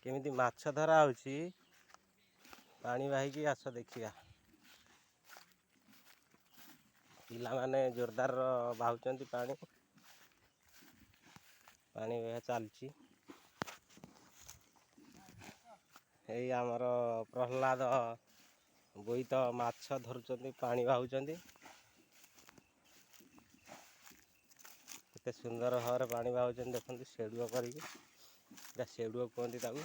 केमिति माछ धरा होची पानी बाहिकी आस देखिया। पिला माने जोरदार बाहुचंती पानी पानी बह चलची। एई आमर प्रहलाद बोईत माछ धरुचंती पानी बाहुचंती। केते सुंदर भाव पानी बाहुचंती देखंती शेडुओ करिकी शेडुओ कहंती ताकू।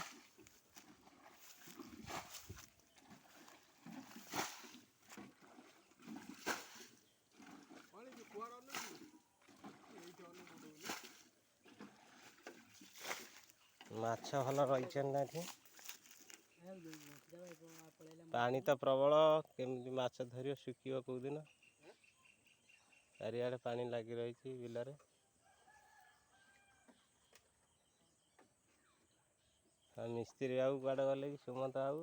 माछ भल रही ना एठी पानी तो प्रबल केमती माछ धरियो सुखियो कोउ दिन चारिआडे पानी लगी रही बिलरे। मिस्त्री बाबू कुआडे गले कि सुमंत बाबू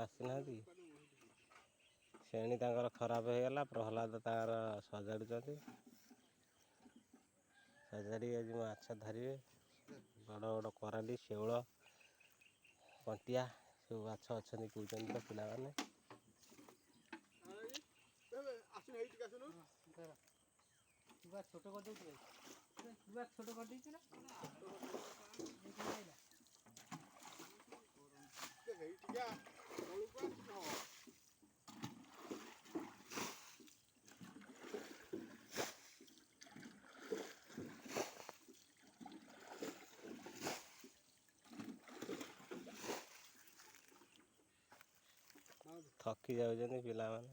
आसीना शेणी तांकर खराब हो गला प्रहलाद तार सजाड़ुचंती सजाड़ी आज माछ धरिवे बड़ बड़ कराली शेउल कंटिया सब माछ अच्छा कहते तो पिला माने। थकी जाऊँ पिला माने।